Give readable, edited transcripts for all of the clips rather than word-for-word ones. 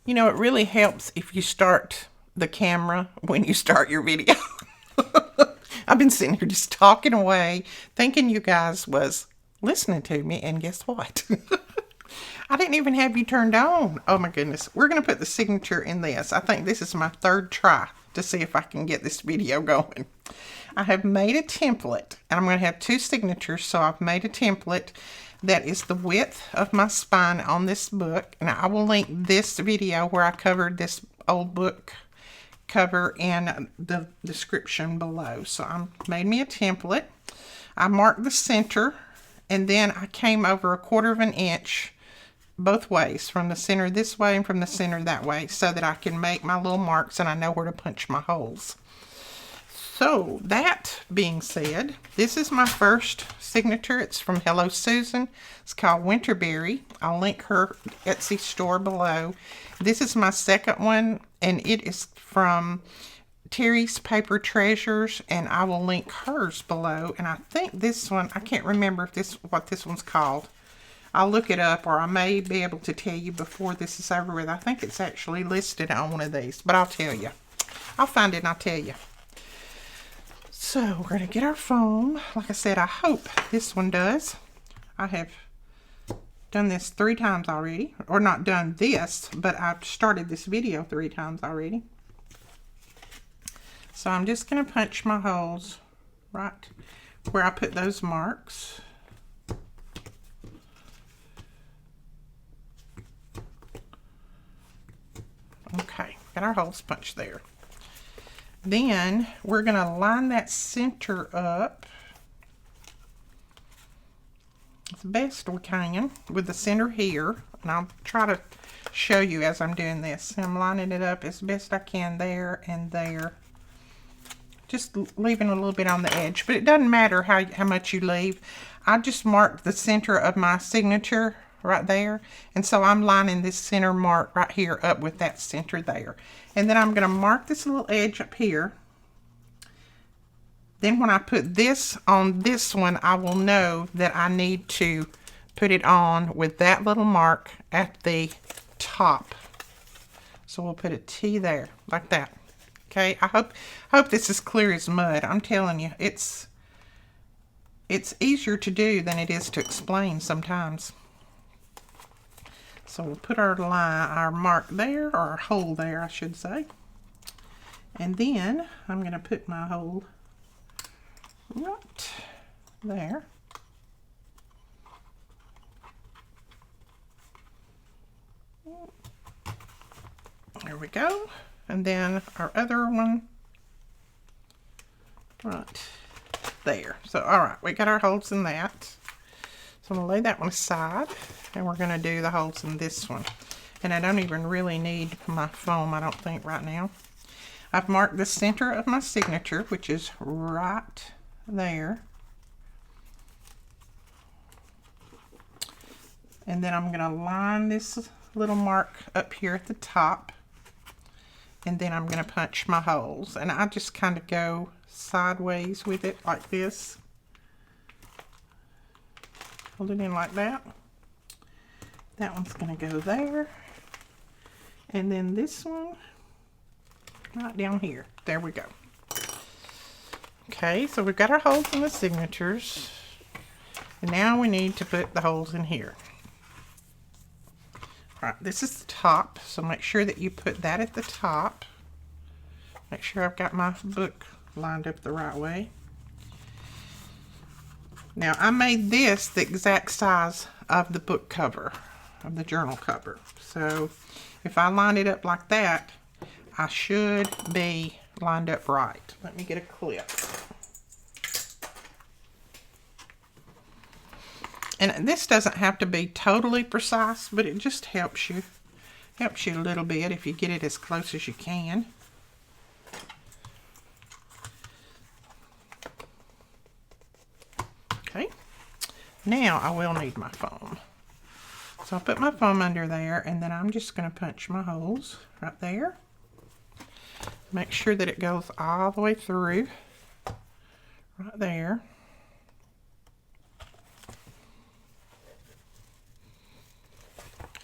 You know, it really helps if you start the camera when you start your video. I've been sitting here just talking away, thinking you guys was listening to me, and guess what? I didn't even have you turned on. Oh my goodness. We're going to put the signature in this. I think this is my third try to see if I can get this video going. I have made a template, and I'm going to have two signatures, so I've made a template that is the width of my spine on this book. And I will link this video where I covered this old book cover in the description below. So I made me a template. I marked the center, and then I came over 1/4 of an inch both ways, from the center this way and from the center that way, so that I can make my little marks and I know where to punch my holes. So that being said, this is my first signature. It's from Hello Susan. It's called Winterberry. I'll link her Etsy store below. This is my second one, and it is from Terry's Paper Treasures, and I will link hers below. And I think this one, I can't remember if what this one's called. I'll look it up, or I may be able to tell you before this is over with. I think it's actually listed on one of these, but I'll tell you. I'll find it and I'll tell you. So we're going to get our foam. Like I said, I hope this one does. I have done this 3 times already. Or not done this, but I've started this video 3 times already. So I'm just going to punch my holes right where I put those marks. Okay, got our holes punched there. Then we're going to line that center up as best we can with the center here. And I'll try to show you as I'm doing this. I'm lining it up as best I can there and there. Just leaving a little bit on the edge, but it doesn't matter how much you leave. I just marked the center of my signature right there, and so I'm lining this center mark right here up with that center there. And then I'm going to mark this little edge up here. Then when I put this on this one, I will know that I need to put it on with that little mark at the top. So we'll put a T there, like that. Okay, I hope this is clear as mud. I'm telling you, it's easier to do than it is to explain sometimes. So we'll put our line, our mark there, or our hole there, I should say. And then I'm going to put my hole right there. There we go. And then our other one right there. So, all right, we got our holes in that. So I'm going to lay that one aside, and we're going to do the holes in this one. And I don't even really need my foam, I don't think, right now. I've marked the center of my signature, which is right there. And then I'm going to line this little mark up here at the top. And then I'm going to punch my holes. And I just kind of go sideways with it like this. Hold it in like that. That one's going to go there. And then this one right down here. There we go. Okay, so we've got our holes in the signatures. And now we need to put the holes in here. Alright, this is the top, so make sure that you put that at the top. Make sure I've got my book lined up the right way. Now, I made this the exact size of the book cover, of the journal cover. So, if I line it up like that, I should be lined up right. Let me get a clip. And this doesn't have to be totally precise, but it just helps you a little bit if you get it as close as you can. Okay, now I will need my foam. So I'll put my foam under there, and then I'm just going to punch my holes right there. Make sure that it goes all the way through, right there.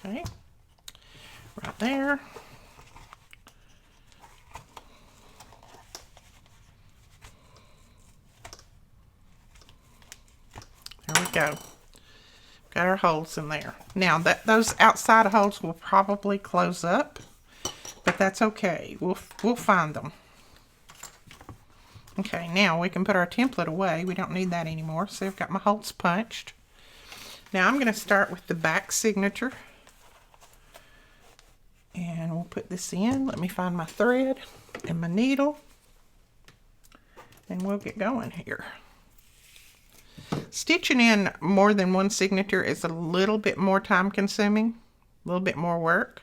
Okay, right there. There we go. Got our holes in there. Now those outside holes will probably close up, but that's okay. We'll find them. Okay, now we can put our template away. We don't need that anymore. So I've got my holes punched. Now I'm going to start with the back signature. And we'll put this in. Let me find my thread and my needle. And we'll get going here. Stitching in more than one signature is a little bit more time consuming, a little bit more work,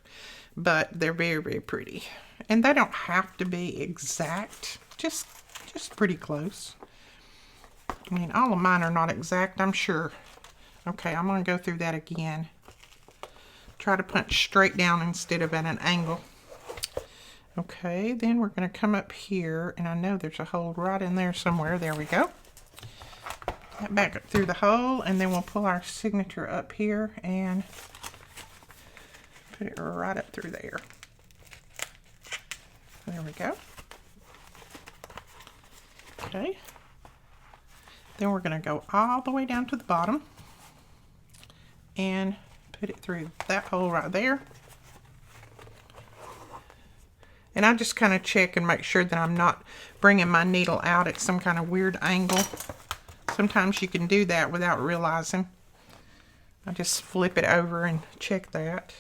but they're very, very pretty. And they don't have to be exact, just pretty close. I mean, all of mine are not exact, I'm sure. Okay, I'm going to go through that again. Try to punch straight down instead of at an angle. Okay, then we're going to come up here, and I know there's a hole right in there somewhere. There we go. That back up through the hole, and then we'll pull our signature up here and put it right up through there. There we go. Okay. Then we're going to go all the way down to the bottom and put it through that hole right there. And I just kind of check and make sure that I'm not bringing my needle out at some kind of weird angle. Sometimes you can do that without realizing. I just flip it over and check that.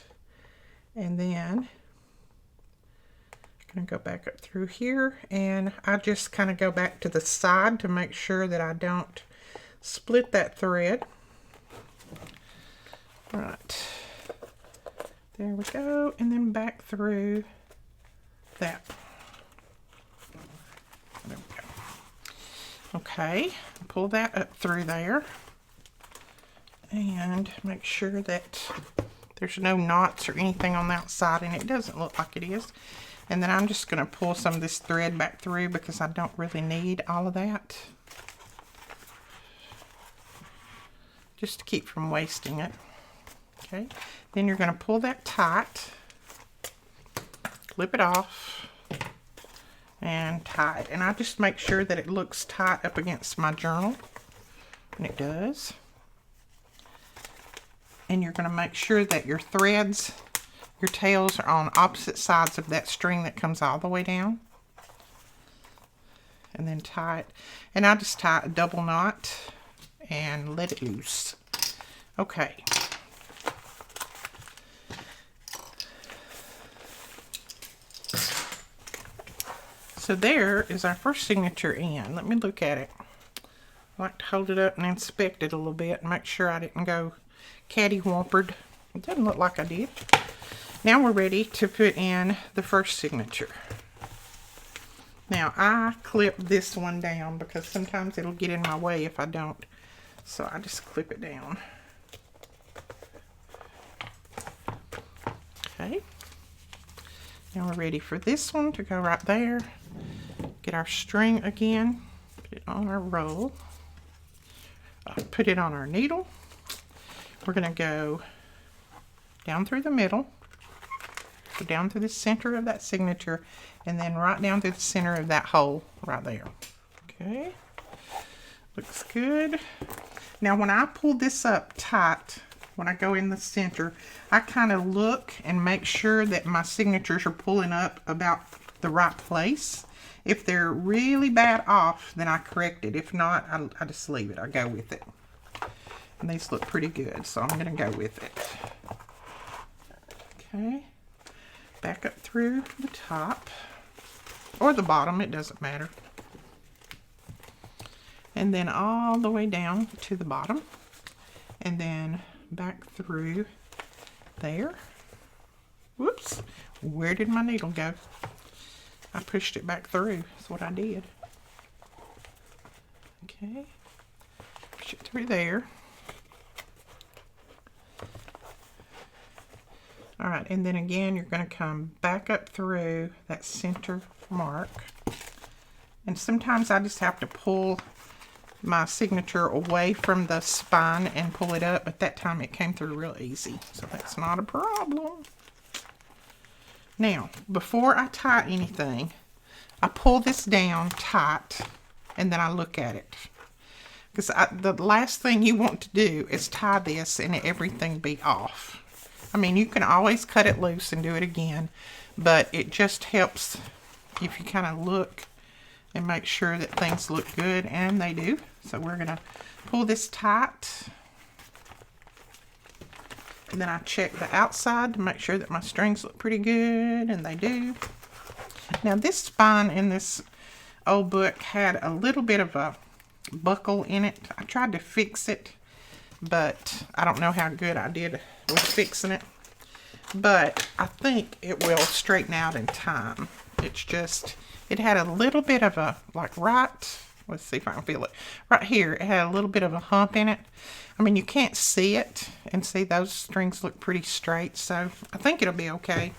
And then I'm going to go back up through here, and I just kind of go back to the side to make sure that I don't split that thread. Right. There we go. And then back through that. There we go. Okay, pull that up through there and make sure that there's no knots or anything on the outside, and it doesn't look like it is. And then I'm just going to pull some of this thread back through because I don't really need all of that, just to keep from wasting it. Okay, then you're going to pull that tight, clip it off, and tie it. And I just make sure that it looks tight up against my journal, and it does. And you're going to make sure that your threads, your tails, are on opposite sides of that string that comes all the way down. And then tie it. And I just tie a double knot and let it loose. Okay. So there is our first signature in. Let me look at it. I like to hold it up and inspect it a little bit and make sure I didn't go catty-wampered. It doesn't look like I did. Now we're ready to put in the first signature. Now I clip this one down because sometimes it'll get in my way if I don't. So I just clip it down. Okay. Now we're ready for this one to go right there. Get our string again, put it on our roll, put it on our needle. We're going to go down through the middle, go down through the center of that signature, and then right down through the center of that hole right there. Okay, looks good. Now when I pull this up tight, when I go in the center, I kind of look and make sure that my signatures are pulling up about the right place. If they're really bad off, then I correct it. If not, I just leave it. I go with it. And these look pretty good, so I'm going to go with it. Okay. Back up through the top. Or the bottom, it doesn't matter. And then all the way down to the bottom. And then back through there. Whoops. Where did my needle go? I pushed it back through. That's what I did. Okay. Push it through there. Alright, and then again you're going to come back up through that center mark. And sometimes I just have to pull my signature away from the spine and pull it up, but that time it came through real easy. So that's not a problem. Now, before I tie anything, I pull this down tight and then I look at it. Because the last thing you want to do is tie this and everything be off. I mean, you can always cut it loose and do it again, but it just helps if you kind of look and make sure that things look good, and they do. So we're going to pull this tight. And then I check the outside to make sure that my strings look pretty good, and they do. Now this spine in this old book had a little bit of a buckle in it. I tried to fix it, but I don't know how good I did with fixing it. But I think it will straighten out in time. It's just, it had a little bit of a, like right, let's see if I can feel it. Right here, it had a little bit of a hump in it. I mean, you can't see it, and see those strings look pretty straight, so I think it'll be okay.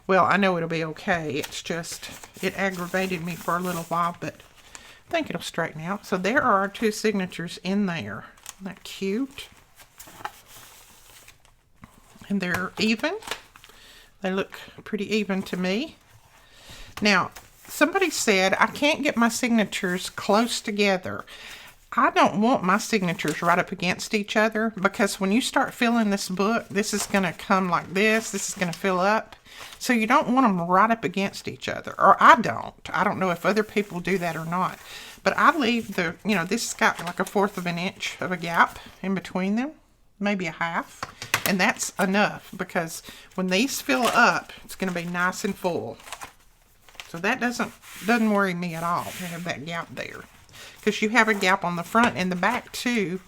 Well, I know it'll be okay. It's just, it aggravated me for a little while, but I think it'll straighten out. So there are our two signatures in there. Isn't that cute? And they're even. They look pretty even to me. Now, somebody said I can't get my signatures close together. I don't want my signatures right up against each other, because when you start filling this book, this is going to come like this. This is going to fill up. So you don't want them right up against each other. Or I don't. I don't know if other people do that or not. But I leave the, you know, this has got like 1/4 of an inch of a gap in between them. Maybe a half. And that's enough, because when these fill up, it's going to be nice and full. So that doesn't worry me at all to have that gap there. Because you have a gap on the front and the back too,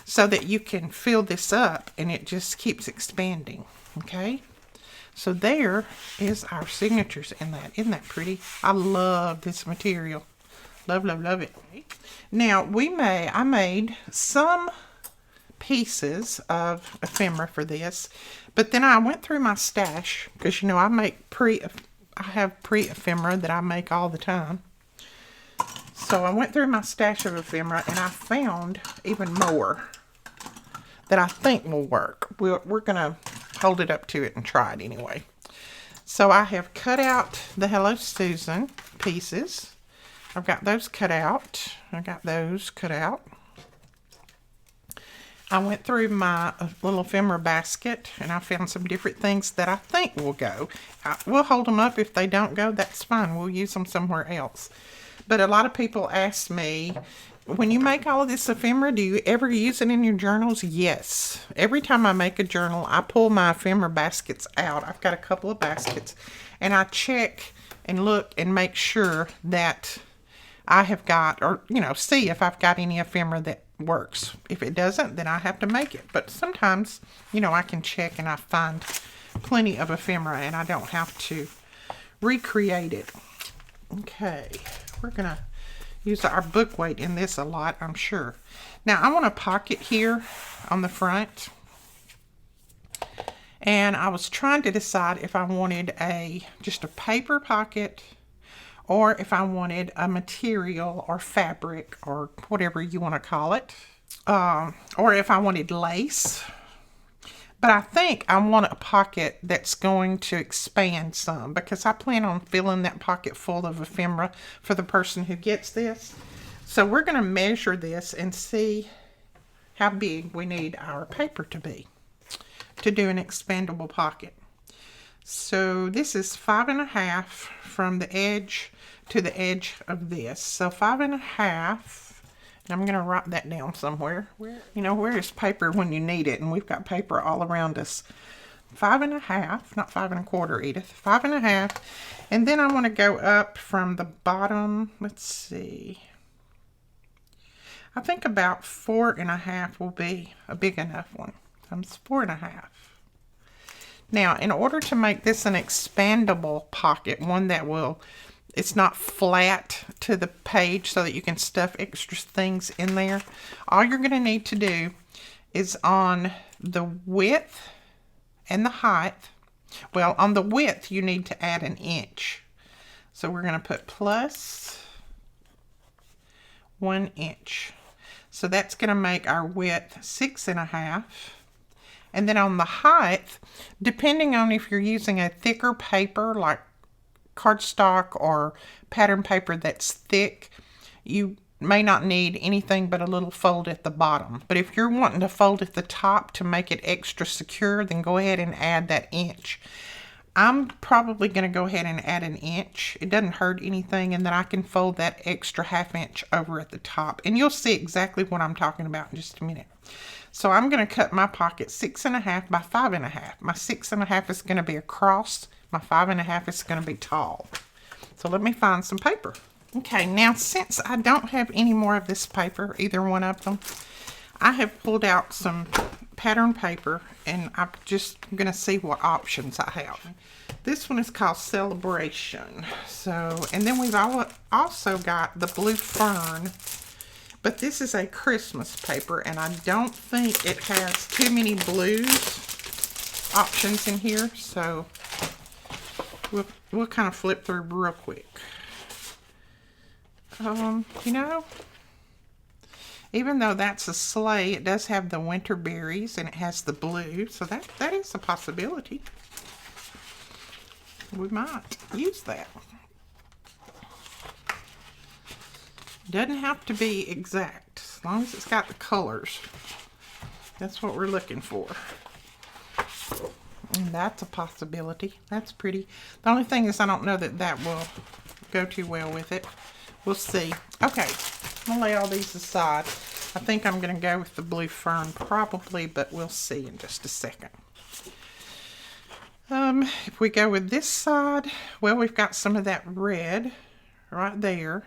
so that you can fill this up and it just keeps expanding. Okay? So there is our signatures in that. Isn't that pretty? I love this material. Love, love, love it. Now, I made some pieces of ephemera for this, but then I went through my stash, because you know I have pre-ephemera that I make all the time. So I went through my stash of ephemera and I found even more that I think will work. We're gonna hold it up to it and try it anyway. So I have cut out the Hello Susan pieces. I've got those cut out. I got those cut out. I went through my little ephemera basket and I found some different things that I think will go. We'll hold them up. If they don't go, that's fine. We'll use them somewhere else. But a lot of people ask me, when you make all of this ephemera, do you ever use it in your journals? Yes. Every time I make a journal, I pull my ephemera baskets out. I've got a couple of baskets. And I check and look and make sure that I have got, or, you know, see if I've got any ephemera that works. If it doesn't, then I have to make it. But sometimes, you know, I can check and I find plenty of ephemera and I don't have to recreate it. Okay, we're going to use our book weight in this a lot, I'm sure. Now, I want a pocket here on the front. And I was trying to decide if I wanted just a paper pocket, or if I wanted a material or fabric or whatever you want to call it, or if I wanted lace. But I think I want a pocket that's going to expand some, because I plan on filling that pocket full of ephemera for the person who gets this. So we're going to measure this and see how big we need our paper to be to do an expandable pocket. So this is 5.5 from the edge to the edge of this. So 5.5, and I'm going to write that down somewhere. You know, where is paper when you need it? And we've got paper all around us. 5.5, not 5.25, Edith. 5.5, and then I want to go up from the bottom. Let's see. I think about 4.5 will be a big enough one. It's 4.5. Now, in order to make this an expandable pocket, one that it's not flat to the page so that you can stuff extra things in there, all you're going to need to do is on the width and the height, well, on the width you need to add 1 inch. So we're going to put plus 1 inch. So that's going to make our width 6.5. And then on the height, depending on if you're using a thicker paper like cardstock or pattern paper that's thick, you may not need anything but a little fold at the bottom. But if you're wanting to fold at the top to make it extra secure, then go ahead and add that inch. I'm probably going to go ahead and add an inch. It doesn't hurt anything, and then I can fold that extra ½ inch over at the top. And you'll see exactly what I'm talking about in just a minute. So I'm going to cut my pocket 6½ by 5½. My 6½ is going to be across. My 5½ is going to be tall. So let me find some paper. Okay, now since I don't have any more of this paper, either one of them, I have pulled out some pattern paper, and I'm just going to see what options I have. This one is called Celebration. So, and then we've also got the Blue Fern, but this is a Christmas paper, and I don't think it has too many blues options in here, so we'll kind of flip through real quick. You know, even though that's a sleigh, it does have the winter berries and it has the blue, so that is a possibility. We might use that. Doesn't have to be exact, as long as it's got the colors. That's what we're looking for. And that's a possibility. That's pretty. The only thing is I don't know that will go too well with it. We'll see. Okay, I'm going to lay all these aside. I think I'm going to go with the Blue Fern probably, but we'll see in just a second. If we go with this side, well, we've got some of that red right there.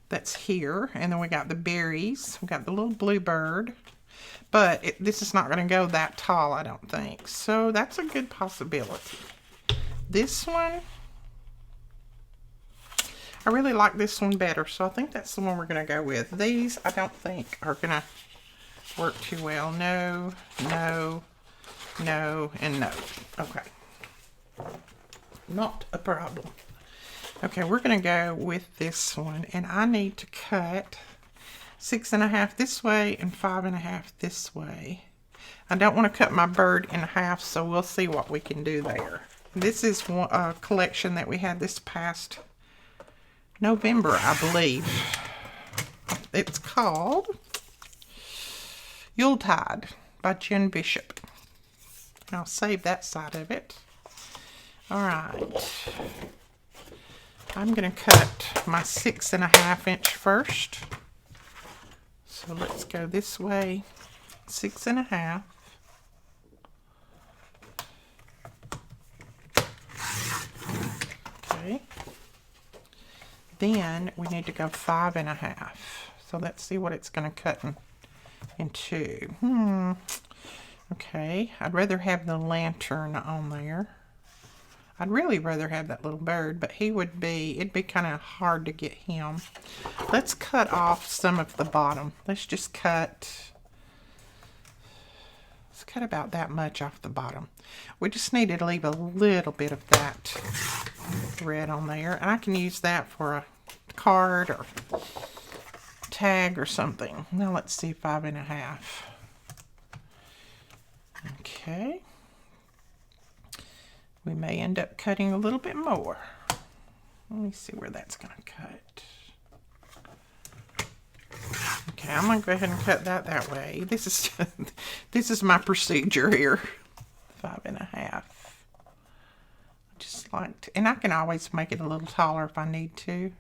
That's here. And then we got the berries. We got the little bluebird. But this is not going to go that tall, I don't think. So that's a good possibility. This one, I really like this one better, so I think that's the one we're going to go with. These, I don't think, are going to work too well. No, no, no, and no. Okay. Not a problem. Okay, we're going to go with this one, and I need to cut 6½ this way and 5½ this way. I don't want to cut my bird in half, so we'll see what we can do there. This is a collection that we had this past November, I believe. It's called Yuletide by Jen Bishop. And I'll save that side of it. Alright. I'm going to cut my 6½ inch first. So let's go this way. 6½. Okay. Then we need to go 5½. So let's see what it's going to cut in two. Okay, I'd rather have the lantern on there. I'd really rather have that little bird, but it'd be kind of hard to get him. Let's cut off some of the bottom. Let's cut about that much off the bottom. We just need to leave a little bit of that red on there, and I can use that for a card or tag or something. Now let's see, 5½. Okay. We may end up cutting a little bit more. Let me see where that's going to cut. Okay, I'm going to go ahead and cut that way. This is my procedure here. 5½. Just like to, and I can always make it a little taller if I need to.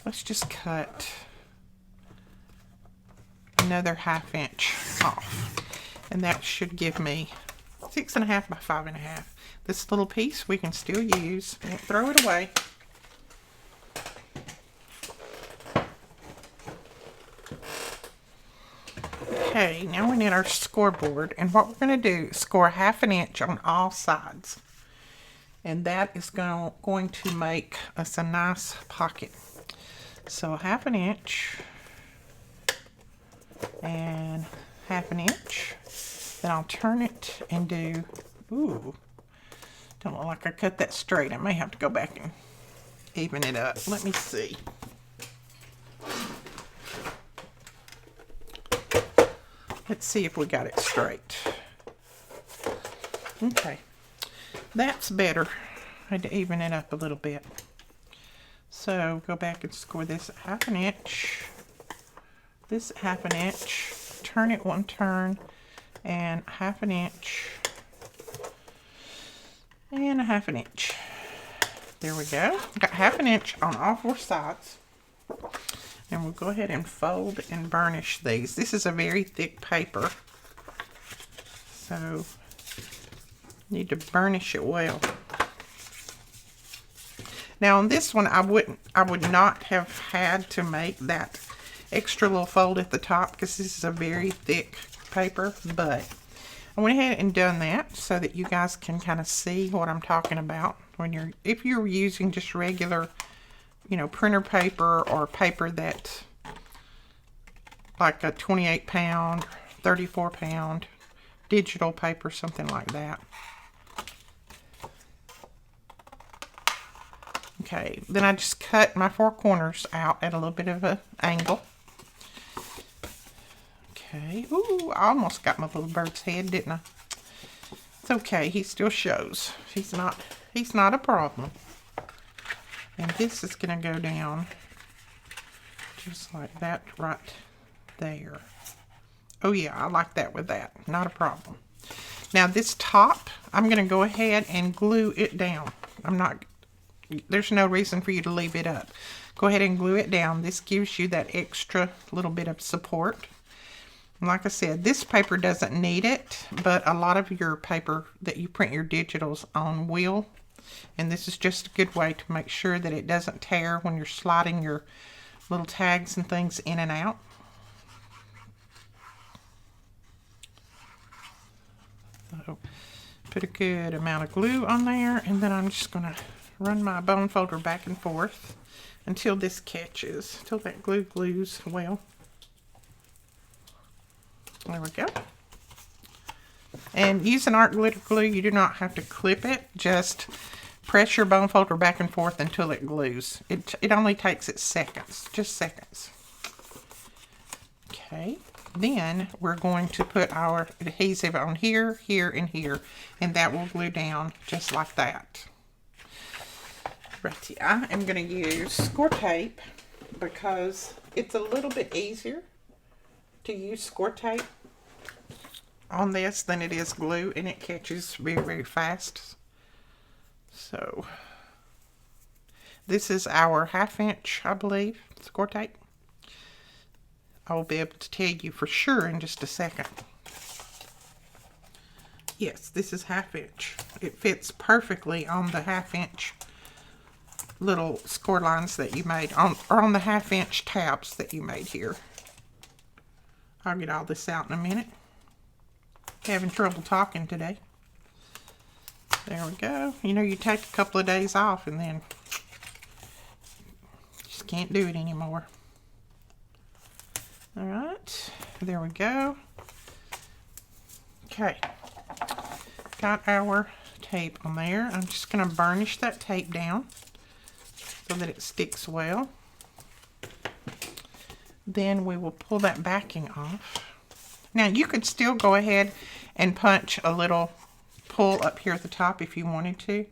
Let's just cut another ½ inch off, and that should give me 6½ by 5½. This little piece we can still use. Don't throw it away. Okay, now we need our scoreboard, and what we're going to do is score ½ inch on all sides, and that is going to make us a nice pocket. So ½ inch and ½ inch. Then I'll turn it and do, ooh, don't look like I cut that straight. I may have to go back and even it up. Let me see. Let's see if we got it straight. Okay, that's better. I had to even it up a little bit. So go back and score this 1/2 inch. This 1/2 inch. Turn it one turn, and 1/2 inch, and 1/2 inch. There we go. Got 1/2 inch on all 4 sides. And we'll go ahead and fold and burnish these. This is a very thick paper, so need to burnish it well. Now on this one, I would not have had to make that extra little fold at the top because this is a very thick paper, but I went ahead and done that so that you guys can kind of see what I'm talking about when if you're using just regular, you know, printer paper or paper that like a 28 pound, 34 pound digital paper, something like that. Okay, then I just cut my 4 corners out at a little bit of an angle. Okay, ooh, I almost got my little bird's head, didn't I? It's okay, he still shows. He's not a problem. And this is gonna go down just like that right there. Oh yeah, I like that with that, not a problem. Now this top, I'm gonna go ahead and glue it down. There's no reason for you to leave it up. Go ahead and glue it down. This gives you that extra little bit of support. And like I said, this paper doesn't need it, but a lot of your paper that you print your digitals on will. And this is just a good way to make sure that it doesn't tear when you're sliding your little tags and things in and out. So put a good amount of glue on there, and then I'm just going to run my bone folder back and forth until this catches, until that glue glues well. There we go. And using art glitter glue, you do not have to clip it. Just press your bone folder back and forth until it glues. It only takes it seconds, just seconds. Okay, then we're going to put our adhesive on here, here, and here, and that will glue down just like that. Right here, I am going to use score tape because it's a little bit easier to use score tape on this than it is glue, and it catches very, very fast. So this is our 1/2 inch, I believe, score tape. I will be able to tell you for sure in just a second. Yes, this is 1/2 inch. It fits perfectly on the 1/2 inch little score lines that you made or on the 1/2 inch tabs that you made here. I'll get all this out in a minute. Having trouble talking today. There we go. You know, you take a couple of days off and then just can't do it anymore. All right, there we go. Okay, got our tape on there. I'm just going to burnish that tape down so that it sticks well. Then we will pull that backing off. Now you could still go ahead and punch a little pull up here at the top if you wanted to.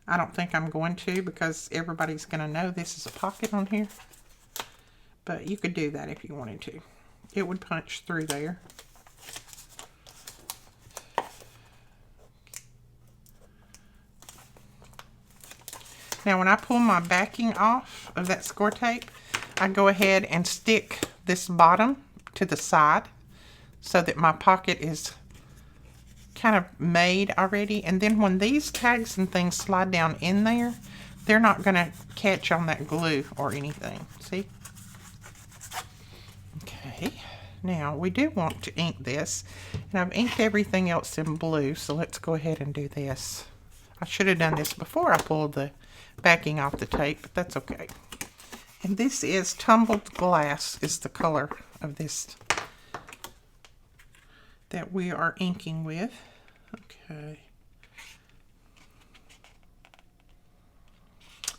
I don't think I'm going to because everybody's going to know this is a pocket on here. But you could do that if you wanted to. It would punch through there. Now when I pull my backing off of that score tape, I go ahead and stick this bottom to the side so that my pocket is kind of made already. And then when these tags and things slide down in there, they're not going to catch on that glue or anything. See? Okay, now we do want to ink this, and I've inked everything else in blue, so let's go ahead and do this. I should have done this before I pulled the backing off the tape, but that's okay. And this is Tumbled Glass is the color of this that we are inking with. Okay.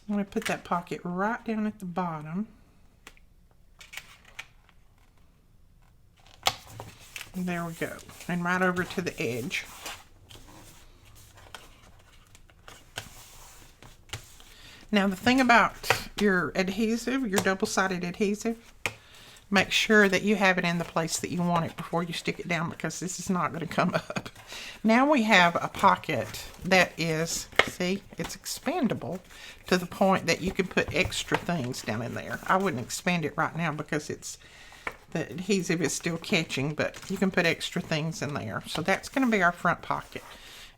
I'm going to put that pocket right down at the bottom. And there we go. And right over to the edge. Now the thing about your adhesive, your double-sided adhesive, make sure that you have it in the place that you want it before you stick it down, because this is not going to come up. Now we have a pocket that is, see, it's expandable to the point that you can put extra things down in there. I wouldn't expand it right now because the adhesive is still catching, but you can put extra things in there. So that's going to be our front pocket.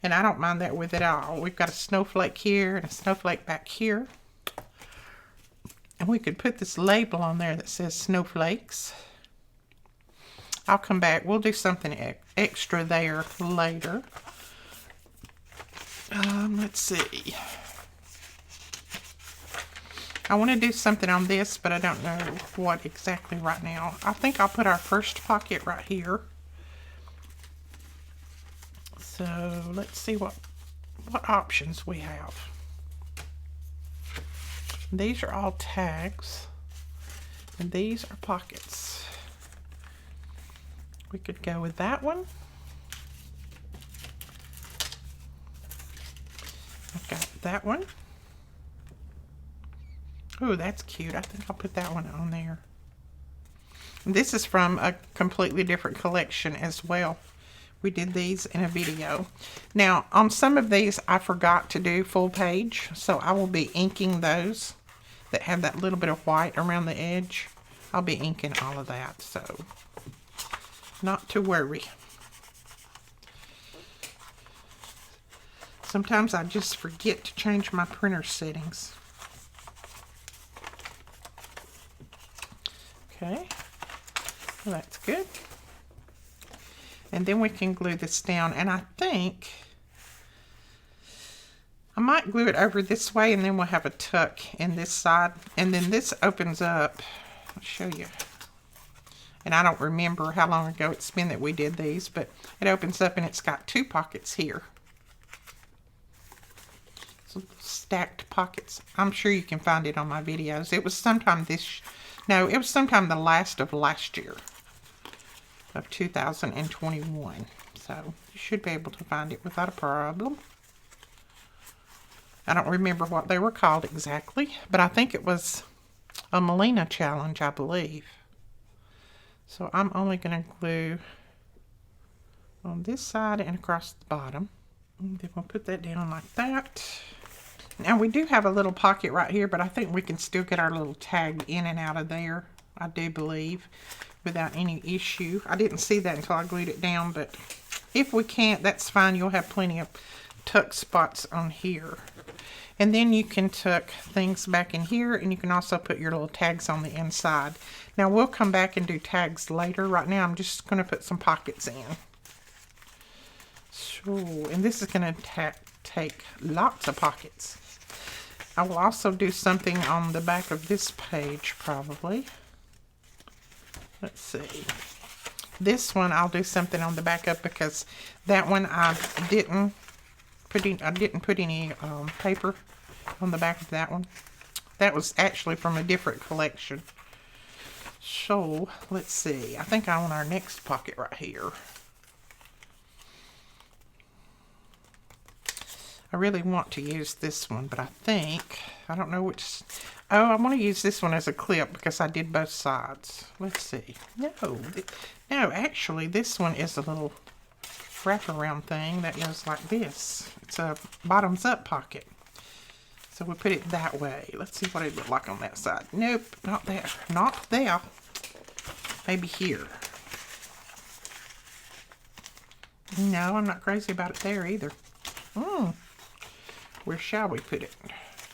And I don't mind that with it all. We've got a snowflake here and a snowflake back here. And we could put this label on there that says snowflakes. I'll come back. We'll do something extra there later. Let's see. I want to do something on this, but I don't know what exactly right now. I think I'll put our first pocket right here. So let's see what options we have. These are all tags, and these are pockets. We could go with that one. I've got that one. Oh, that's cute. I think I'll put that one on there. And this is from a completely different collection as well. We did these in a video. Now, on some of these, I forgot to do full page, so I will be inking those that have that little bit of white around the edge. I'll be inking all of that, so not to worry. Sometimes I just forget to change my printer settings. Okay, well, that's good. And then we can glue this down, and I think I might glue it over this way, and then we'll have a tuck in this side, and then this opens up. I'll show you. And I don't remember how long ago it's been that we did these, but it opens up and it's got two pockets here. So stacked pockets. I'm sure you can find it on my videos. It was sometime it was sometime the last of last year of 2021. So you should be able to find it without a problem. I don't remember what they were called exactly, but I think it was a Melina challenge, I believe. So I'm only going to glue on this side and across the bottom. And then we'll put that down like that. Now we do have a little pocket right here, but I think we can still get our little tag in and out of there, I do believe, without any issue. I didn't see that until I glued it down, but if we can't, that's fine. You'll have plenty of tuck spots on here. And then you can tuck things back in here, and you can also put your little tags on the inside. Now we'll come back and do tags later. Right now I'm just going to put some pockets in. So, and this is going to take lots of pockets. I will also do something on the back of this page probably. Let's see. This one I'll do something on the back of, because that one I didn't put any paper on the back of that one. That was actually from a different collection. So let's see. I think I want our next pocket right here. I really want to use this one, but I don't know which. Oh, I want to use this one as a clip because I did both sides. Let's see. No, actually, this one is a little wraparound thing that goes like this. It's a bottoms up pocket. So we put it that way. Let's see what it looked like on that side. Nope, not there. Not there. Maybe here. No, I'm not crazy about it there either. Where shall we put it?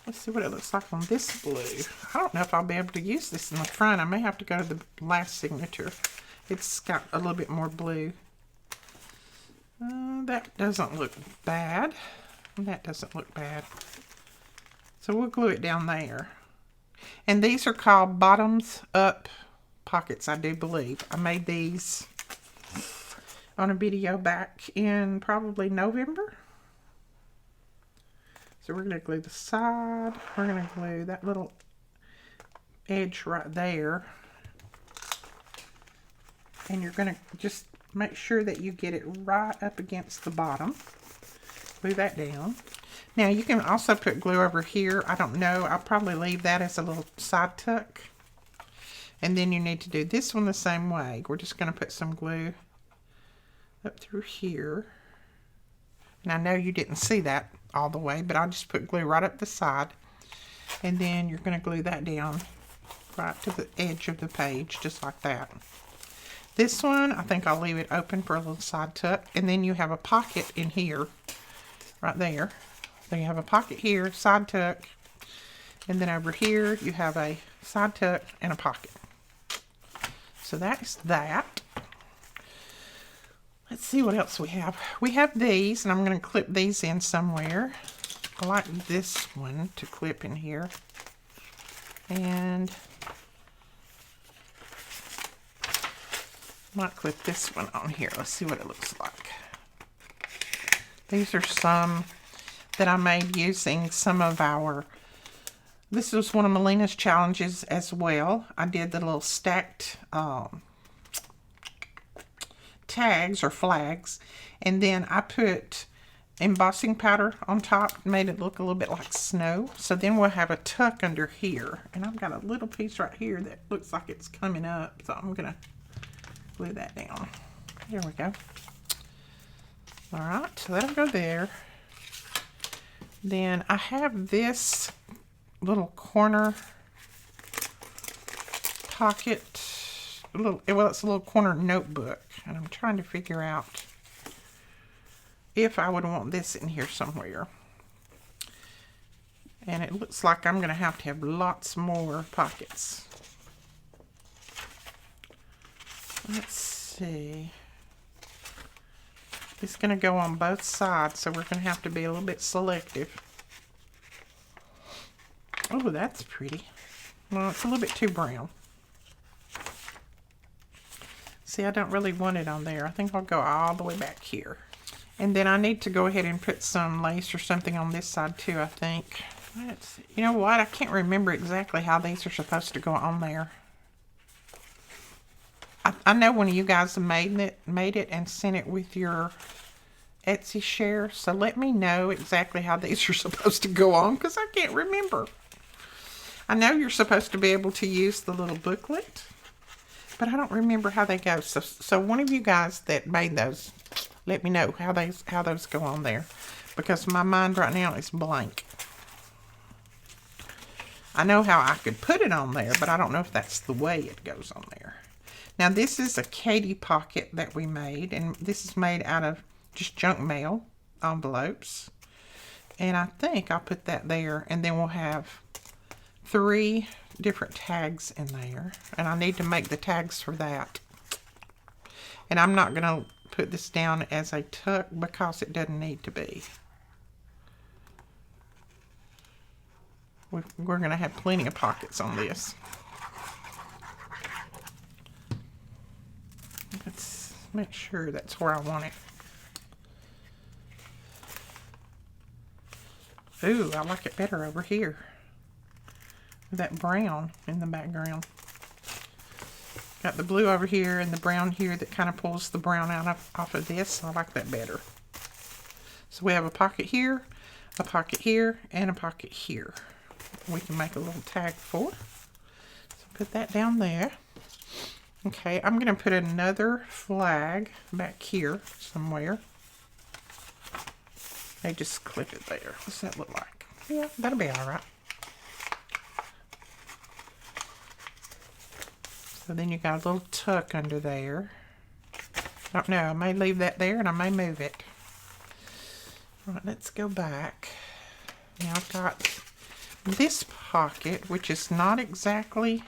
Let's see what it looks like on this blue. I don't know if I'll be able to use this in the front. I may have to go to the last signature. It's got a little bit more blue. That doesn't look bad. That doesn't look bad. So we'll glue it down there. And these are called bottoms up pockets, I do believe. I made these on a video back in probably November. So we're going to glue the side. We're going to glue that little edge right there. And you're going to just make sure that you get it right up against the bottom. Glue that down. Now you can also put glue over here. I don't know. I'll probably leave that as a little side tuck. And then you need to do this one the same way. We're just going to put some glue up through here. And I know you didn't see that all the way, but I'll just put glue right up the side. And then you're going to glue that down right to the edge of the page, just like that. This one, I think I'll leave it open for a little side tuck. And then you have a pocket in here, right there. Then you have a pocket here, side tuck. And then over here, you have a side tuck and a pocket. So that is that. Let's see what else we have. We have these, and I'm going to clip these in somewhere. I like this one to clip in here. And I might clip this one on here. Let's see what it looks like. These are some that I made using some of our... This was one of Melina's challenges as well. I did the little stacked tags or flags, and then I put embossing powder on top, made it look a little bit like snow. So then we'll have a tuck under here, and I've got a little piece right here that looks like it's coming up, so I'm gonna glue that down. There we go. All right, so that'll go there. Then I have this little corner pocket, well, it's a little corner notebook, and I'm trying to figure out if I would want this in here somewhere. And it looks like I'm going to have lots more pockets. Let's see. It's going to go on both sides, so we're going to have to be a little bit selective. Oh, that's pretty. Well, it's a little bit too brown. See, I don't really want it on there. I think I'll go all the way back here. And then I need to go ahead and put some lace or something on this side too, I think. Let's see. You know what? I can't remember exactly how these are supposed to go on there. I know one of you guys made it and sent it with your Etsy share. So let me know exactly how these are supposed to go on, because I can't remember. I know you're supposed to be able to use the little booklet, but I don't remember how they go. So one of you guys that made those, let me know how those go on there, because my mind right now is blank. I know how I could put it on there, but I don't know if that's the way it goes on there. Now this is a Katie pocket that we made, and this is made out of just junk mail envelopes. And I think I'll put that there, and then we'll have 3 different tags in there, and I need to make the tags for that. And I'm not going to put this down as a tuck because it doesn't need to be. We're going to have plenty of pockets on this. Let's make sure that's where I want it. Ooh, I like it better over here. That brown in the background. Got the blue over here and the brown here that kind of pulls the brown out off of this. So I like that better. So we have a pocket here, and a pocket here. We can make a little tag for. So put that down there. Okay, I'm going to put another flag back here somewhere. I just clip it there. What's that look like? Yeah, that'll be all right. So then you got a little tuck under there. I don't know, I may leave that there and I may move it. All right, let's go back. Now I've got this pocket, which is not exactly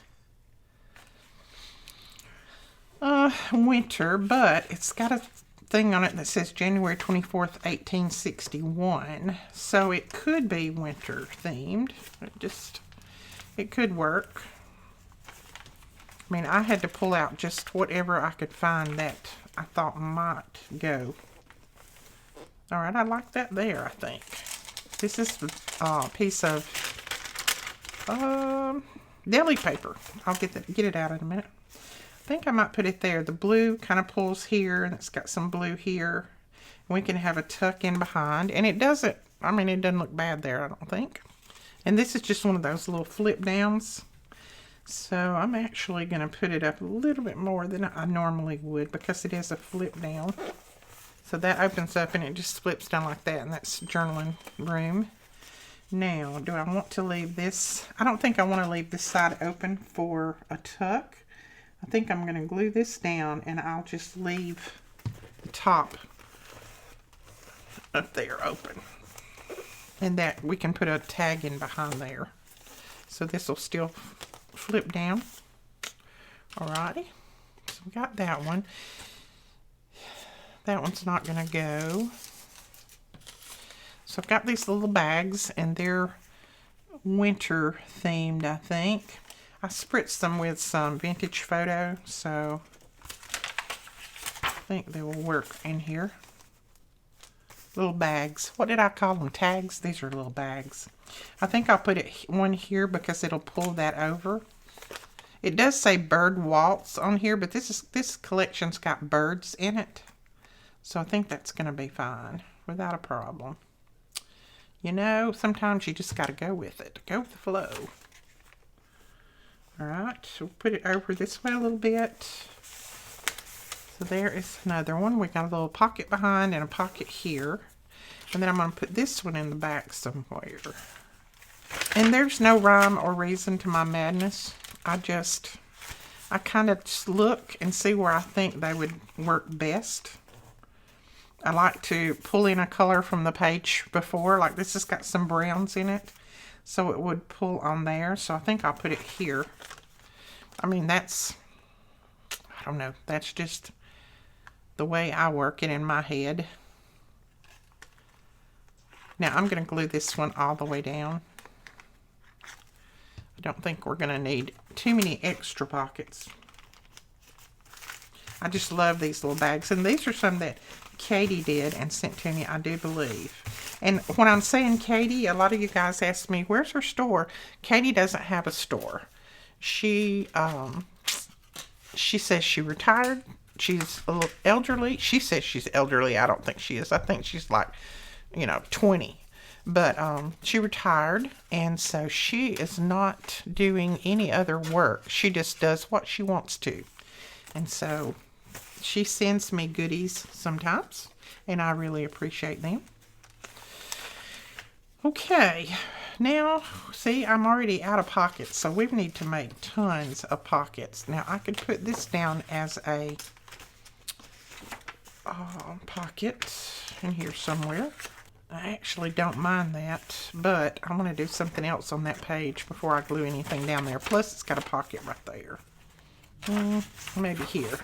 winter, but it's got a thing on it that says January 24th, 1861. So it could be winter themed. It could work. I mean, I had to pull out just whatever I could find that I thought might go. All right, I like that there, I think. This is a piece of deli paper. I'll get it out in a minute. I think I might put it there. The blue kind of pulls here, and it's got some blue here. We can have a tuck in behind, and it doesn't, I mean, it doesn't look bad there, I don't think. And this is just one of those little flip downs. So I'm actually going to put it up a little bit more than I normally would because it is a flip down. So that opens up and it just flips down like that, and that's journaling room. Now, do I want to leave this? I don't think I want to leave this side open for a tuck. I think I'm going to glue this down, and I'll just leave the top up there open. And that we can put a tag in behind there. So this will still flip down. Alrighty. So we got that one. That one's not going to go. So I've got these little bags, and they're winter themed, I think. I spritzed them with some vintage photo, so I think they will work in here. Little bags. What did I call them? Tags? These are little bags. I think I'll put one here because it'll pull that over. It does say bird waltz on here, but this collection's got birds in it. So I think that's going to be fine without a problem. You know, sometimes you just got to go with it. Go with the flow. Alright, so we'll put it over this way a little bit. So there is another one. We got a little pocket behind and a pocket here. And then I'm going to put this one in the back somewhere. And there's no rhyme or reason to my madness. I kind of just look and see where I think they would work best. I like to pull in a color from the page before. Like this has got some browns in it. So it would pull on there. So I think I'll put it here. I mean, I don't know. That's just the way I work it in my head. Now I'm going to glue this one all the way down. I don't think we're going to need too many extra pockets. I just love these little bags. And these are some that Katie did and sent to me, I do believe. And when I'm saying Katie, a lot of you guys ask me, where's her store? Katie doesn't have a store. She says she retired. She's a little elderly. She says she's elderly. I don't think she is. I think she's like, 20. But she retired, and so she is not doing any other work. She just does what she wants to. And so she sends me goodies sometimes, and I really appreciate them. Okay, now, see, I'm already out of pockets, so we need to make tons of pockets. Now, I could put this down as a pocket in here somewhere. I actually don't mind that, but I'm going to do something else on that page before I glue anything down there. Plus, it's got a pocket right there. Maybe here.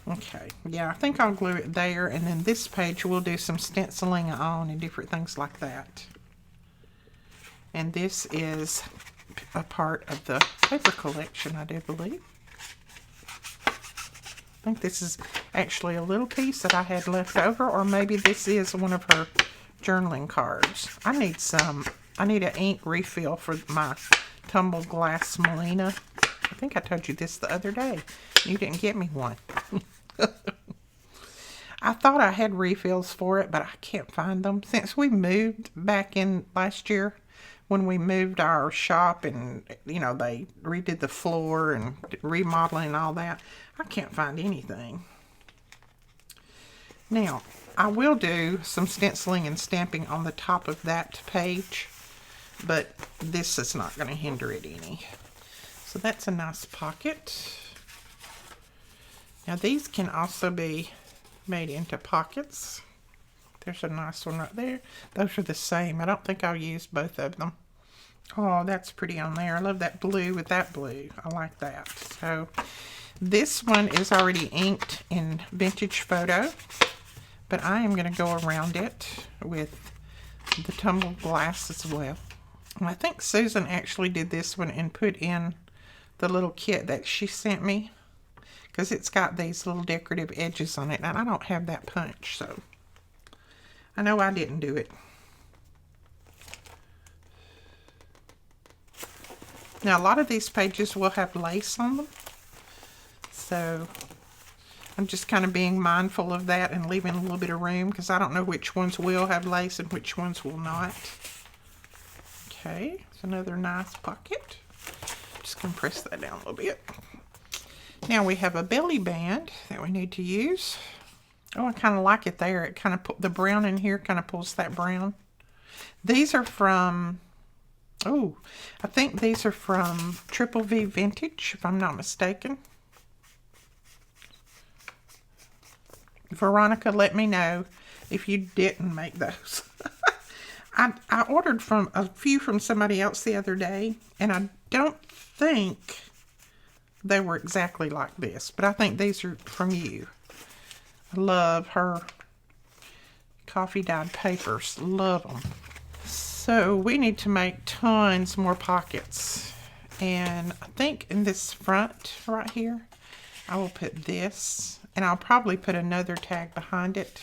Okay, yeah, I think I'll glue it there, and then this page we'll do some stenciling on and different things like that. And this is a part of the paper collection, I do believe. I think this is actually a little piece that I had left over, or maybe this is one of her journaling cards. I need an ink refill for my Tumble Glass Melina. I think I told you this the other day. You didn't get me one. I thought I had refills for it, but I can't find them. Since we moved back in last year, when we moved our shop and, they redid the floor and remodeling and all that, I can't find anything. Now, I will do some stenciling and stamping on the top of that page, but this is not going to hinder it any. So that's a nice pocket. Now these can also be made into pockets. There's a nice one right there. Those are the same. I don't think I'll use both of them. Oh, that's pretty on there. I love that blue with that blue. I like that. So this one is already inked in Vintage Photo, but I am going to go around it with the tumbled glass as well. And I think Susan actually did this one and put in the little kit that she sent me, because it's got these little decorative edges on it, and I don't have that punch, so I know I didn't do it. Now, a lot of these pages will have lace on them. So I'm just kind of being mindful of that and leaving a little bit of room because I don't know which ones will have lace and which ones will not. Okay, it's another nice pocket. Just going to press that down a little bit. Now we have a belly band that we need to use. Oh, I kind of like it there. It kind of put the brown in here, kind of pulls that brown. These are from, oh, I think these are from Triple V Vintage, if I'm not mistaken. Veronica, let me know if you didn't make those. I ordered from a few from somebody else the other day, and I don't think they were exactly like this, but I think these are from you. I love her coffee dyed papers. Love them. So we need to make tons more pockets. And I think in this front right here, I will put this, and I'll probably put another tag behind it,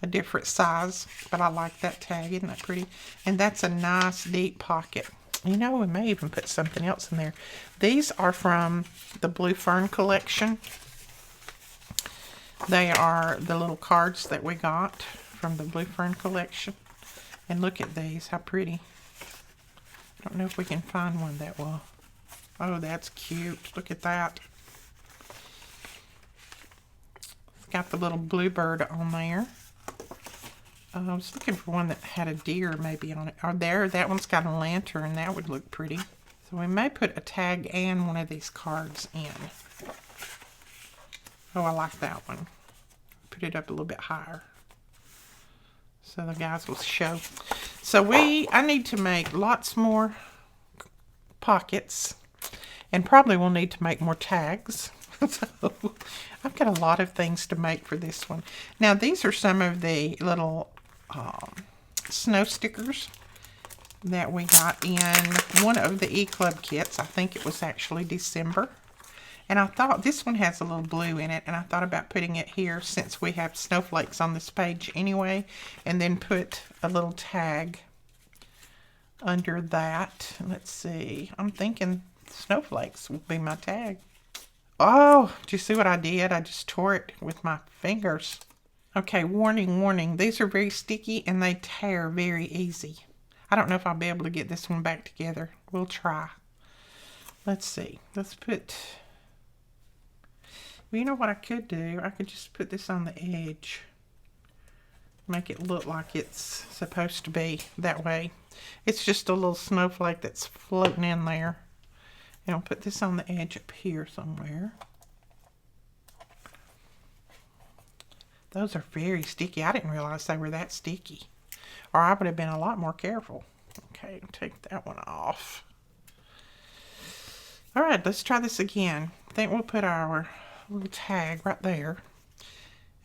a different size, but I like that tag. Isn't that pretty? And that's a nice deep pocket. You know, we may even put something else in there. These are from the Blue Fern collection. They are the little cards that we got from the Blue Fern collection. And look at these, how pretty. I don't know if we can find one that will. Oh, that's cute. Look at that. It's got the little bluebird on there. I was looking for one that had a deer maybe on it. Or there, that one's got a lantern. That would look pretty. So we may put a tag and one of these cards in. Oh, I like that one. Put it up a little bit higher, so the guys will show. So I need to make lots more pockets, and probably will need to make more tags. So I've got a lot of things to make for this one. Now these are some of the little snow stickers that we got in one of the E-Club kits. I think it was actually December. And I thought this one has a little blue in it, and I thought about putting it here since we have snowflakes on this page anyway, and then put a little tag under that. Let's see. I'm thinking snowflakes will be my tag. Oh, do you see what I did? I just tore it with my fingers. Okay, warning, warning. These are very sticky and they tear very easy. I don't know if I'll be able to get this one back together. We'll try. Let's see. Let's put... Well, you know what I could do? I could just put this on the edge. Make it look like it's supposed to be that way. It's just a little snowflake that's floating in there. And I'll put this on the edge up here somewhere. Those are very sticky. I didn't realize they were that sticky. Or I would have been a lot more careful. Okay, take that one off. Alright, let's try this again. I think we'll put our little tag right there.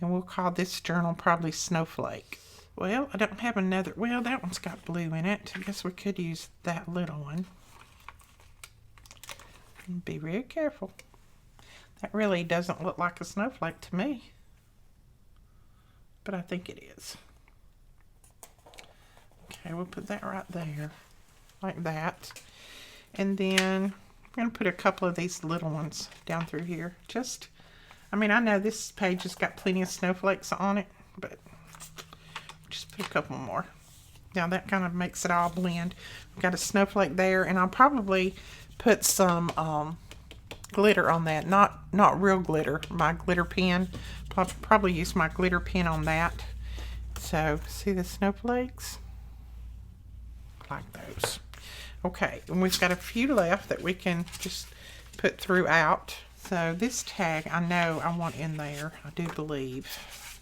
And we'll call this journal probably Snowflake. Well, I don't have another. Well, that one's got blue in it. I guess we could use that little one. Be very careful. That really doesn't look like a snowflake to me. But I think it is. Okay, we'll put that right there. Like that. And then I'm going to put a couple of these little ones down through here. Just, I mean, I know this page has got plenty of snowflakes on it, but just put a couple more. Now that kind of makes it all blend. We've got a snowflake there, and I'll probably put some glitter on that. Not real glitter, my glitter pen. Probably use my glitter pen on that. So, see the snowflakes? Like those. Okay, and we've got a few left that we can just put throughout. So this tag I know I want in there, I do believe.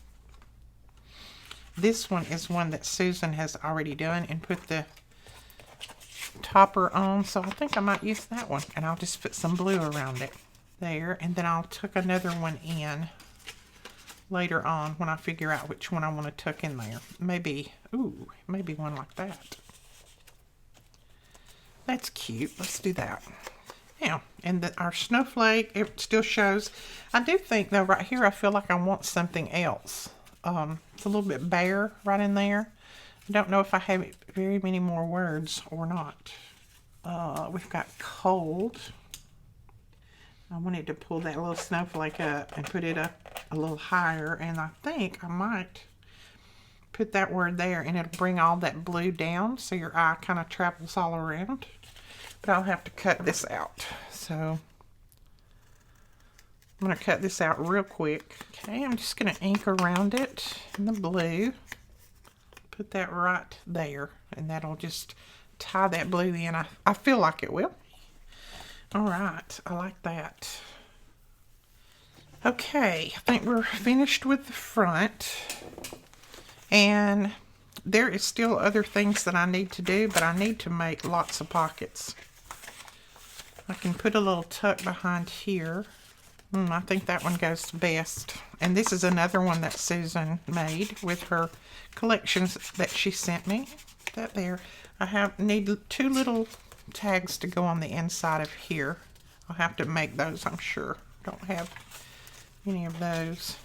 This one is one that Susan has already done and put the topper on, so I think I might use that one, and I'll just put some blue around it there, and then I'll tuck another one in later on when I figure out which one I want to tuck in there. Maybe, ooh, maybe one like that. That's cute. Let's do that. Now, and our snowflake, it still shows. I do think, though, right here, I feel like I want something else. it's a little bit bare right in there. I don't know if I have very many more words or not. We've got cold. I wanted to pull that little snowflake up and put it up a little higher, and I think I might put that word there, and it'll bring all that blue down so your eye kind of travels all around. But I'll have to cut this out. So I'm going to cut this out real quick. Okay, I'm just going to ink around it in the blue. Put that right there, and that'll just tie that blue in. I feel like it will. All right, I like that. Okay, I think we're finished with the front. And there is still other things that I need to do, but I need to make lots of pockets. I can put a little tuck behind here. I think that one goes best. And this is another one that Susan made with her collections that she sent me. That there. I need 2 little tags to go on the inside of here. I'll have to make those, I'm sure. Don't have any of those.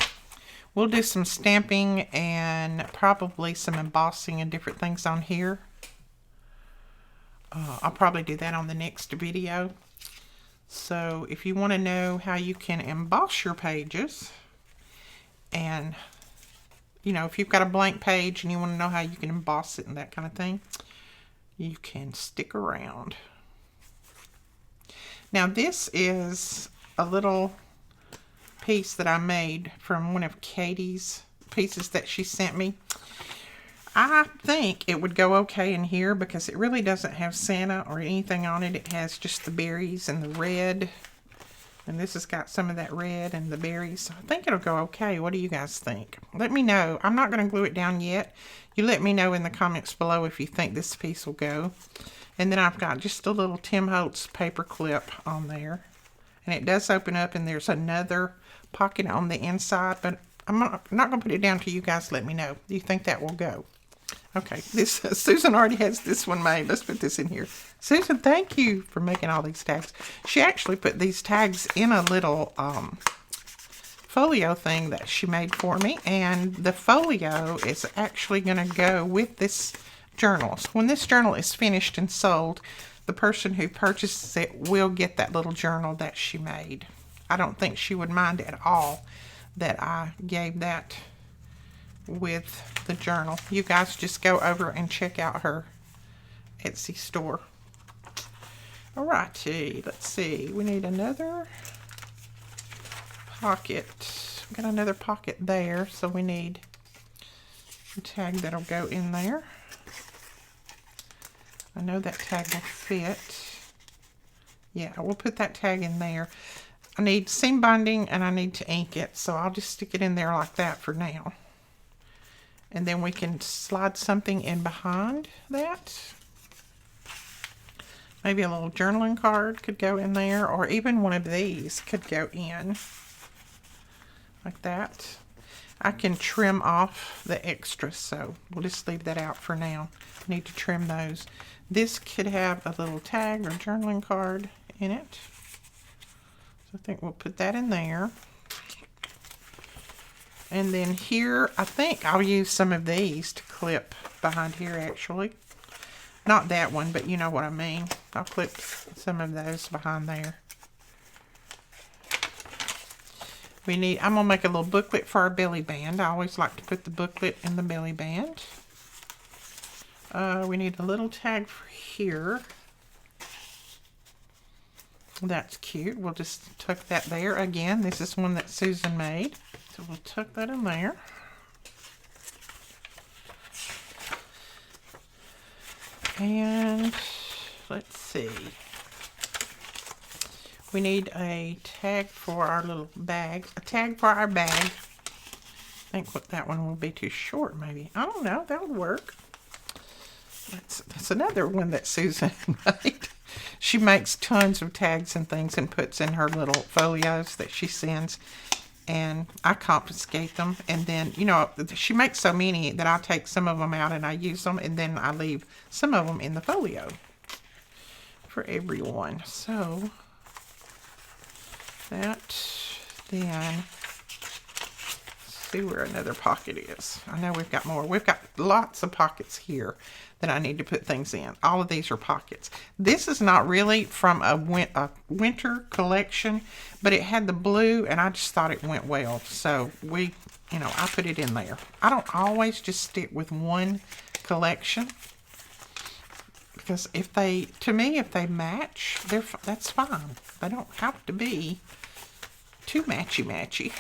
We'll do some stamping and probably some embossing and different things on here. I'll probably do that on the next video. So if you want to know how you can emboss your pages, and if you've got a blank page and you want to know how you can emboss it and that kind of thing, you can stick around. Now this is a little piece that I made from one of Katie's pieces that she sent me. I think it would go okay in here because it really doesn't have Santa or anything on it. It has just the berries and the red. And this has got some of that red and the berries. So I think it'll go okay. What do you guys think? Let me know. I'm not going to glue it down yet. You let me know in the comments below if you think this piece will go. And then I've got just a little Tim Holtz paper clip on there. And it does open up, and there's another pocket on the inside. But I'm not going to put it down till you guys let me know. Do you think that will go? Okay, Susan already has this one made. Let's put this in here. Susan, thank you for making all these tags. She actually put these tags in a little folio thing that she made for me. And the folio is actually going to go with this journal. So when this journal is finished and sold, the person who purchases it will get that little journal that she made. I don't think she would mind at all that I gave that with the journal. You guys just go over and check out her Etsy store. Alrighty, let's see. We need another pocket. We've got another pocket there, so we need a tag that'll go in there. I know that tag will fit. Yeah, we'll put that tag in there. I need seam binding and I need to ink it, so I'll just stick it in there like that for now. And then we can slide something in behind that. Maybe a little journaling card could go in there, or even one of these could go in. Like that. I can trim off the extras, so we'll just leave that out for now. I need to trim those. This could have a little tag or journaling card in it. So I think we'll put that in there. And then here, I think I'll use some of these to clip behind here actually. Not that one, but you know what I mean. I'll clip some of those behind there. I'm going to make a little booklet for our belly band. I always like to put the booklet in the belly band. We need a little tag for here. That's cute. We'll just tuck that there. Again, this is one that Susan made. So we'll tuck that in there. And let's see. We need a tag for our little bag. A tag for our bag. I think that one will be too short maybe. I don't know. That would work. That's another one that Susan made. She makes tons of tags and things and puts in her little folios that she sends. And I confiscate them. And then, she makes so many that I take some of them out and I use them. And then I leave some of them in the folio for everyone. So, that, then, see where another pocket is. I know we've got more. We've got lots of pockets here that I need to put things in. All of these are pockets. This is not really from a winter collection, but it had the blue, and I just thought it went well. So I put it in there. I don't always just stick with one collection, because if they match, that's fine. They don't have to be too matchy-matchy.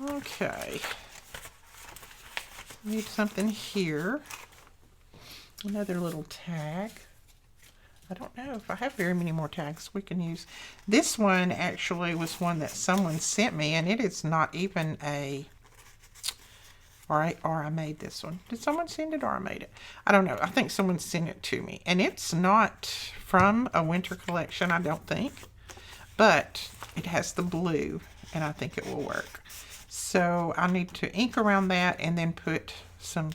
Okay. Need something here. Another little tag. I don't know if I have very many more tags we can use. This one actually was one that someone sent me, and it is not even a... Or I made this one. Did someone send it or I made it? I don't know. I think someone sent it to me. And it's not from a winter collection, I don't think. But it has the blue, and I think it will work. So I need to ink around that and then put some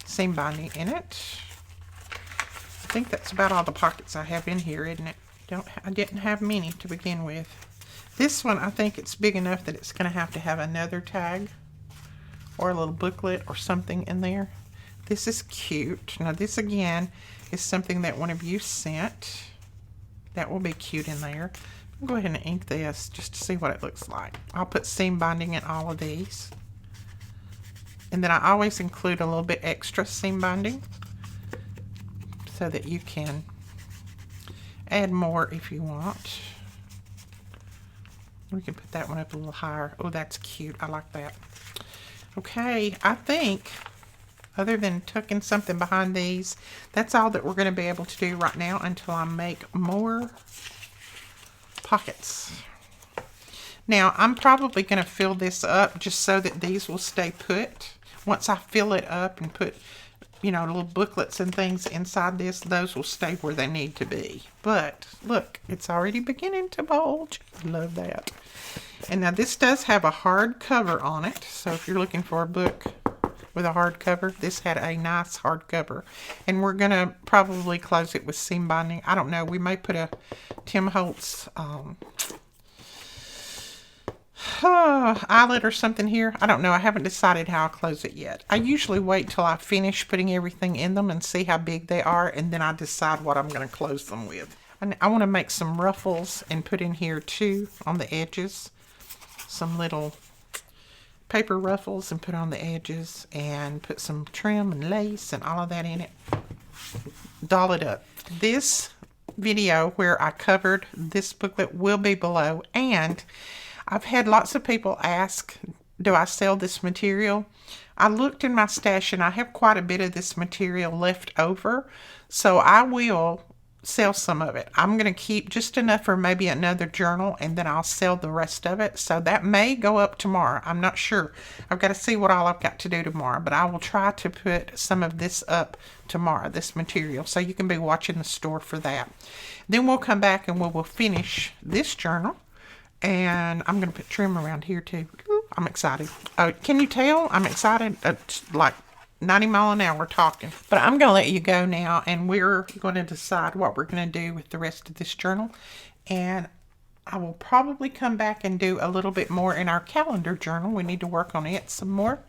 seam binding in it. I think that's about all the pockets I have in here, isn't it? I didn't have many to begin with. This one, I think it's big enough that it's going to have another tag or a little booklet or something in there. This is cute. Now this again is something that one of you sent. That will be cute in there. I'll go ahead and ink this just to see what it looks like. I'll put seam binding in all of these. And then I always include a little bit extra seam binding so that you can add more if you want. We can put that one up a little higher. Oh, that's cute. I like that. Okay, I think other than tucking something behind these, that's all that we're going to be able to do right now until I make more pockets. Now, I'm probably going to fill this up just so that these will stay put. Once I fill it up and put, little booklets and things inside this, those will stay where they need to be. But, look, it's already beginning to bulge. Love that. And now this does have a hard cover on it. So if you're looking for a book with a hard cover, this had a nice hard cover. And we're going to probably close it with seam binding. I don't know. We may put a Tim Holtz eyelet or something here. I don't know. I haven't decided how I'll close it yet. I usually wait till I finish putting everything in them and see how big they are, and then I decide what I'm going to close them with. And I want to make some ruffles and put in here too on the edges. Some little paper ruffles and put on the edges, and put some trim and lace and all of that in it. Doll it up. This video where I covered this booklet will be below, and I've had lots of people ask, do I sell this material? I looked in my stash and I have quite a bit of this material left over, so I will sell some of it. I'm going to keep just enough for maybe another journal, and then I'll sell the rest of it. So that may go up tomorrow. I'm not sure. I've got to see what all I've got to do tomorrow, but I will try to put some of this up tomorrow, this material, so you can be watching the store for that. Then we'll come back and we will finish this journal, and I'm going to put trim around here too. I'm excited. Can you tell? I'm excited. Like 90 mile an hour talking. But I'm going to let you go now, and we're going to decide what we're going to do with the rest of this journal. And I will probably come back and do a little bit more in our calendar journal. We need to work on it some more.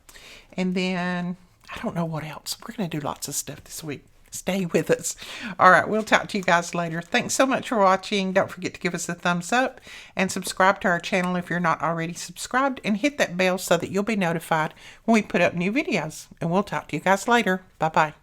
And then, I don't know what else. We're going to do lots of stuff this week. Stay with us. All right, we'll talk to you guys later. Thanks so much for watching. Don't forget to give us a thumbs up and subscribe to our channel if you're not already subscribed, and hit that bell so that you'll be notified when we put up new videos. And we'll talk to you guys later. Bye-bye.